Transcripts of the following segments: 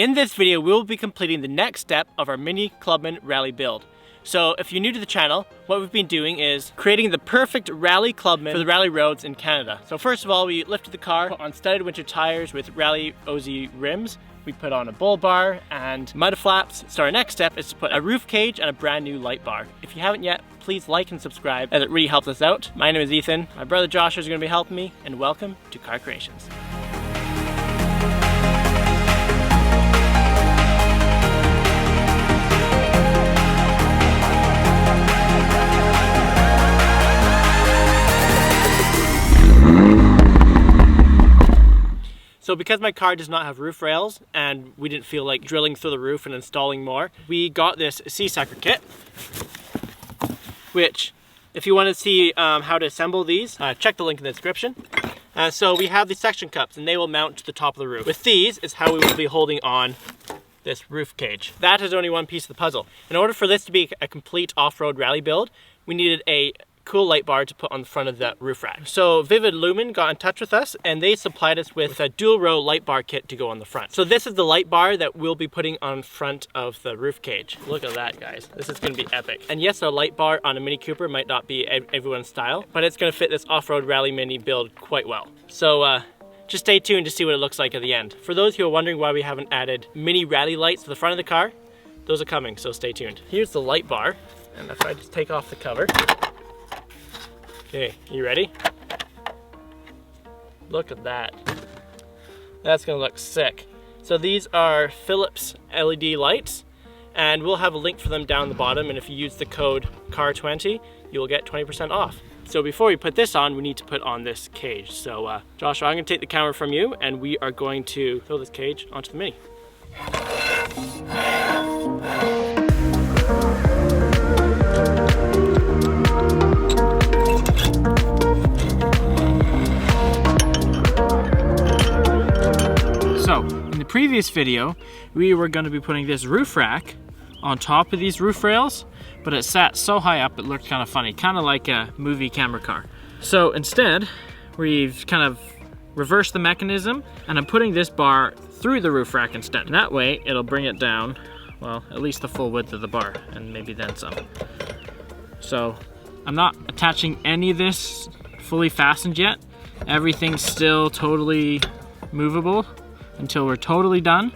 In this video, we'll be completing the next step of our MINI Clubman rally build. So if you're new to the channel, what we've been doing is creating the perfect rally clubman for the rally roads in Canada. So first of all, we lifted the car, put on studded winter tires with Rally OZ rims. We put on a bull bar and mud flaps. So our next step is to put a roof cage and a brand new light bar. If you haven't yet, please like and subscribe as it really helps us out. My name is Ethan, my brother Josh is going to be helping me, and welcome to Car Creations. So because my car does not have roof rails and we didn't feel like drilling through the roof and installing more, we got this C-Sucker kit, which if you want to see how to assemble these, check the link in the description. So we have these section cups and they will mount to the top of the roof. With these is how we will be holding on this roof cage. That is only one piece of the puzzle. In order for this to be a complete off-road rally build, we needed a cool light bar to put on the front of the roof rack. So Vivid Lumen got in touch with us and they supplied us with a dual row light bar kit to go on the front. So this is the light bar that we'll be putting on front of the roof cage. Look at that, guys. This is going to be epic. And yes, a light bar on a Mini Cooper might not be everyone's style, but it's going to fit this off-road rally Mini build quite well. So just stay tuned to see what it looks like at the end. For those who are wondering why we haven't added mini rally lights to the front of the car, those are coming, so stay tuned. Here's the light bar, and if I just take off the cover. Okay, you ready? Look at that. That's gonna look sick. So these are Philips LED lights, and we'll have a link for them down the bottom, and if you use the code CAR20, you will get 20% off. So before we put this on, we need to put on this cage. So Joshua, I'm gonna take the camera from you, and we are going to throw this cage onto the Mini. So, in the previous video, we were going to be putting this roof rack on top of these roof rails, but it sat so high up it looked kind of funny, kind of like a movie camera car. So instead, we've kind of reversed the mechanism, and I'm putting this bar through the roof rack instead. And that way, it'll bring it down, well, at least the full width of the bar, and maybe then some. So, I'm not attaching any of this fully fastened yet. Everything's still totally movable until we're totally done,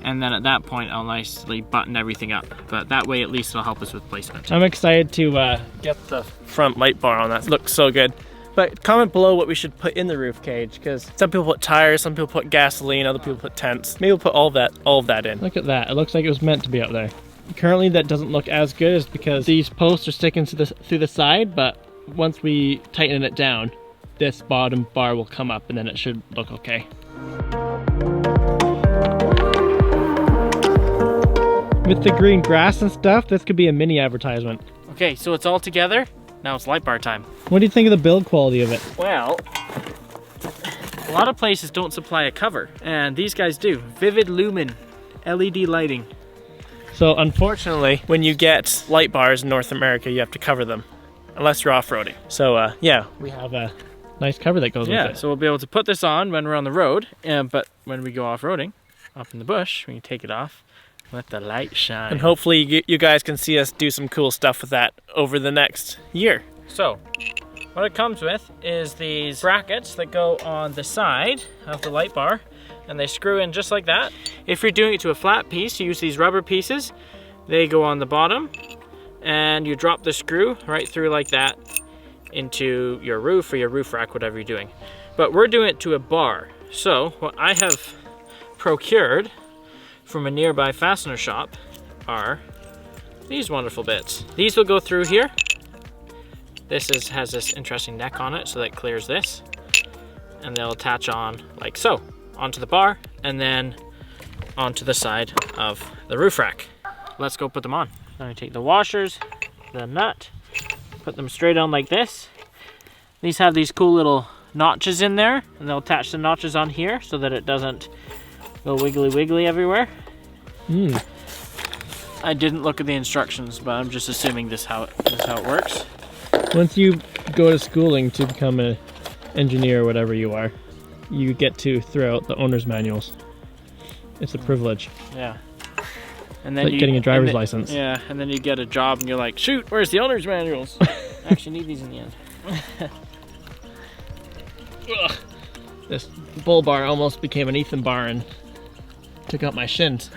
and then at that point I'll nicely button everything up, but that way at least it'll help us with placement. I'm excited to get the front light bar on. That looks so good. But comment below what we should put in the roof cage, because some people put tires, some people put gasoline, other people put tents. Maybe we'll put all of that in. Look at that, it looks like it was meant to be up there. Currently that doesn't look as good, is because these posts are sticking to through the side, but once we tighten it down, this bottom bar will come up and then it should look okay. With the green grass and stuff, this could be a mini advertisement. Okay, so it's all together. Now it's light bar time. What do you think of the build quality of it? Well, a lot of places don't supply a cover, and these guys do. Vivid Lumen LED lighting. So unfortunately, when you get light bars in North America, you have to cover them, unless you're off-roading. So yeah, we have a nice cover that goes with it. Yeah, so we'll be able to put this on when we're on the road, but when we go off-roading, up in the bush, we can take it off. Let the light shine. And hopefully you guys can see us do some cool stuff with that over the next year. So, what it comes with is these brackets that go on the side of the light bar, and they screw in just like that. If you're doing it to a flat piece, you use these rubber pieces. They go on the bottom, and you drop the screw right through like that into your roof or your roof rack, whatever you're doing. But we're doing it to a bar. So, what I have procured from a nearby fastener shop are these wonderful bits. These will go through here. This has this interesting neck on it, so that clears this. And they'll attach on like so, onto the bar, and then onto the side of the roof rack. Let's go put them on. I'm gonna take the washers, the nut, put them straight on like this. These have these cool little notches in there, and they'll attach the notches on here so that it doesn't go wiggly wiggly everywhere. I didn't look at the instructions, but I'm just assuming this is how it works. Once you go to schooling to become an engineer or whatever you are, you get to throw out the owner's manuals. It's a privilege. Yeah. And then like getting a driver's license. Yeah, and then you get a job and you're like, shoot, where's the owner's manuals? I actually need these in the end. This bull bar almost became an Ethan bar and took out my shins.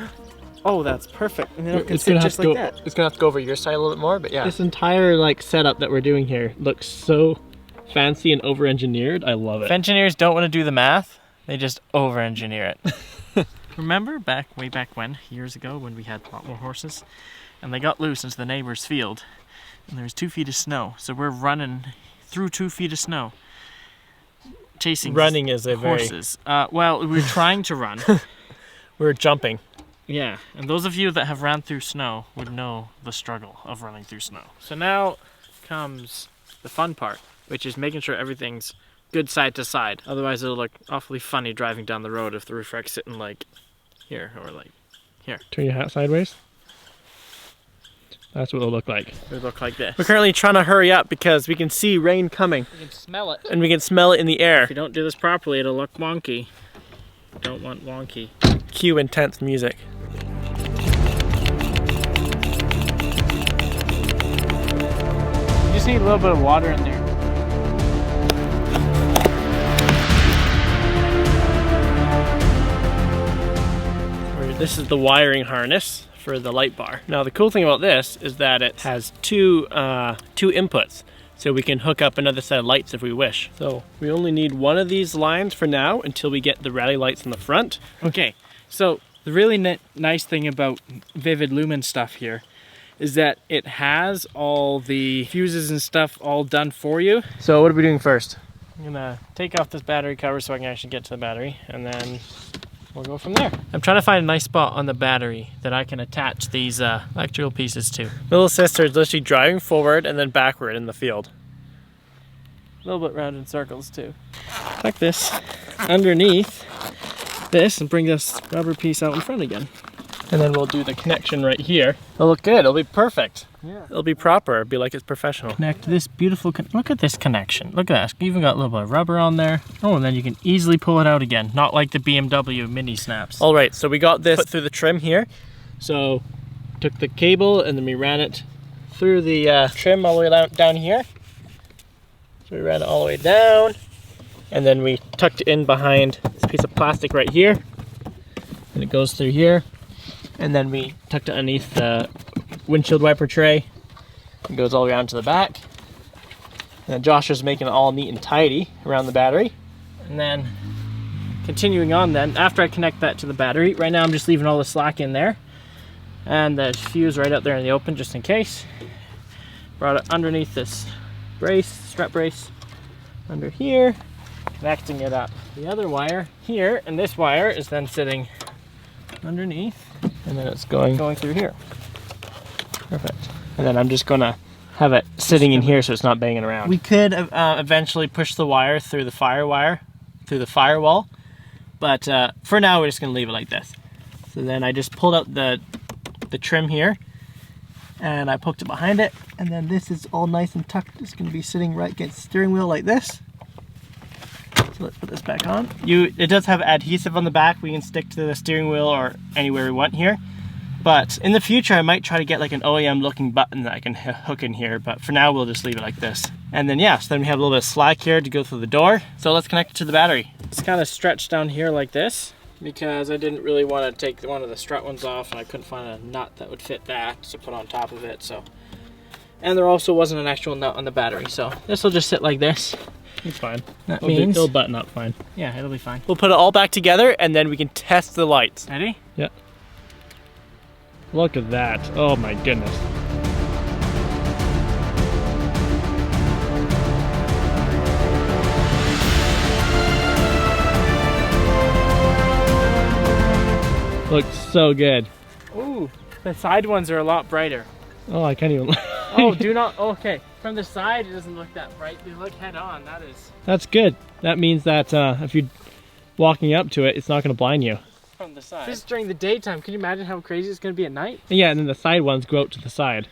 Oh, that's perfect. And then it can It's gonna sit have just to like go. that. It's gonna have to go over your side a little bit more, but yeah. This entire like setup that we're doing here looks so fancy and over-engineered. I love it. If engineers don't want to do the math, they just over-engineer it. Remember way back when, years ago, when we had a lot more horses, and they got loose into the neighbor's field, and there was 2 feet of snow. So we're running through 2 feet of snow, chasing running is a horses. Well, we're trying to run. We're jumping. Yeah, and those of you that have ran through snow would know the struggle of running through snow. So now comes the fun part, which is making sure everything's good side to side. Otherwise it'll look awfully funny driving down the road if the roof rack's sitting like here or like here. Turn your hat sideways. That's what it'll look like. It'll look like this. We're currently trying to hurry up because we can see rain coming. You can smell it. And we can smell it in the air. If you don't do this properly, it'll look wonky. Don't want wonky. Cue intense music. You just need a little bit of water in there. This is the wiring harness for the light bar. Now the cool thing about this is that it has two inputs, so we can hook up another set of lights if we wish. So we only need one of these lines for now until we get the rally lights in the front. Okay, so the really nice thing about Vivid Lumen stuff here is that it has all the fuses and stuff all done for you. So what are we doing first? I'm gonna take off this battery cover so I can actually get to the battery, and then we'll go from there. I'm trying to find a nice spot on the battery that I can attach these electrical pieces to. Little sister is literally driving forward and then backward in the field. A little bit round in circles too. Tuck this underneath this and bring this rubber piece out in front again. And then we'll do the connection right here. It'll look good, it'll be perfect. Yeah. It'll be proper, it'll be like it's professional. Connect this beautiful, look at this connection. Look at that, even got a little bit of rubber on there. Oh, and then you can easily pull it out again, not like the BMW mini snaps. All right, so we got this put through the trim here. So took the cable and then we ran it through the trim all the way down here. So we ran it all the way down. And then we tucked it in behind this piece of plastic right here. And it goes through here. And then we tucked it underneath the windshield wiper tray. It goes all the way around to the back. And then Josh is making it all neat and tidy around the battery. And then continuing on then, after I connect that to the battery, right now I'm just leaving all the slack in there. And the fuse right out there in the open just in case. Brought it underneath this brace, strap brace, under here. Connecting it up. The other wire here, and this wire is then sitting underneath. And then it's going through here. Perfect. And then I'm just gonna have it sitting in here so it's not banging around. We could eventually push the wire through the firewall, but for now we're just gonna leave it like this. So then I just pulled out the trim here, and I poked it behind it, and then this is all nice and tucked. It's gonna be sitting right against the steering wheel like this. So let's put this back on. It does have adhesive on the back. We can stick to the steering wheel or anywhere we want here. But in the future, I might try to get like an OEM looking button that I can hook in here. But for now, we'll just leave it like this. And then yeah, so then we have a little bit of slack here to go through the door. So let's connect it to the battery. It's kind of stretched down here like this because I didn't really want to take one of the strut ones off, and I couldn't find a nut that would fit that to put on top of it. So, and there also wasn't an actual nut on the battery. So this will just sit like this. It's fine. That means it'll button up fine. Yeah, it'll be fine. We'll put it all back together and then we can test the lights. Ready? Yeah. Look at that. Oh my goodness. Looks so good. Ooh, the side ones are a lot brighter. Oh, I can't even. Oh, do not. Oh, okay. From the side, it doesn't look that bright. They look head on. That is. That's good. That means that if you're walking up to it, it's not going to blind you. From the side. This is during the daytime. Can you imagine how crazy it's going to be at night? Yeah, and then the side ones go out to the side,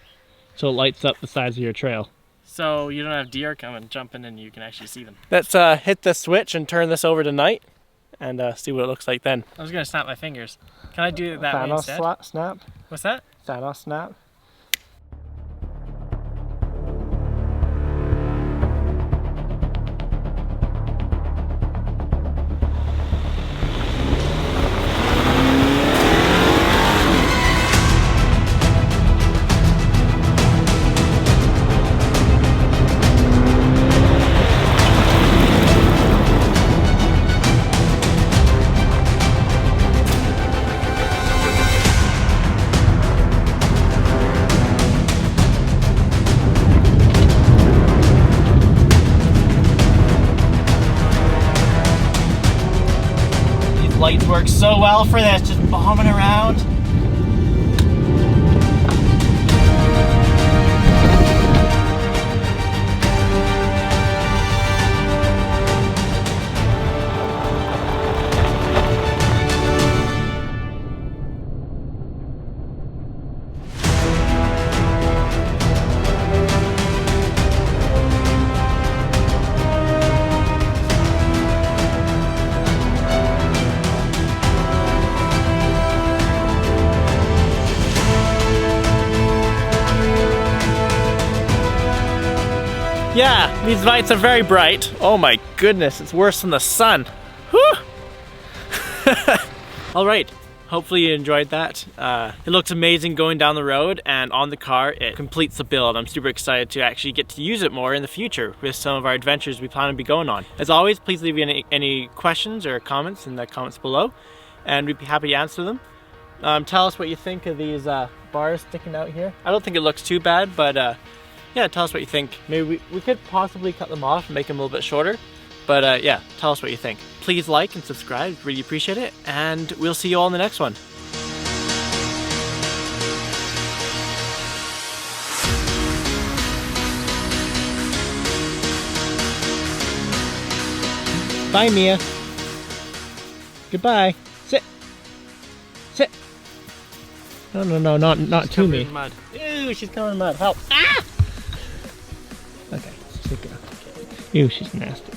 so it lights up the sides of your trail. So you don't have deer coming, jumping, and you can actually see them. Let's hit the switch and turn this over to night, and see what it looks like then. I was gonna snap my fingers. Can I do it that way instead? Thanos snap? What's that? Thanos snap? Lights work so well for this, just bombing around. Yeah, these lights are very bright. Oh my goodness, it's worse than the sun. Whew. All right, hopefully you enjoyed that. It looks amazing going down the road, and on the car, it completes the build. I'm super excited to actually get to use it more in the future with some of our adventures we plan to be going on. As always, please leave any questions or comments in the comments below, and we'd be happy to answer them. Tell us what you think of these bars sticking out here. I don't think it looks too bad, but yeah, tell us what you think. Maybe we could possibly cut them off and make them a little bit shorter. But yeah, tell us what you think. Please like and subscribe, really appreciate it. And we'll see you all in the next one. Bye, Mia. Goodbye. Sit. Sit. No, not to me. Mud. Ew, she's covered in mud. Help. Ah! Okay, take her. Ew, she's nasty.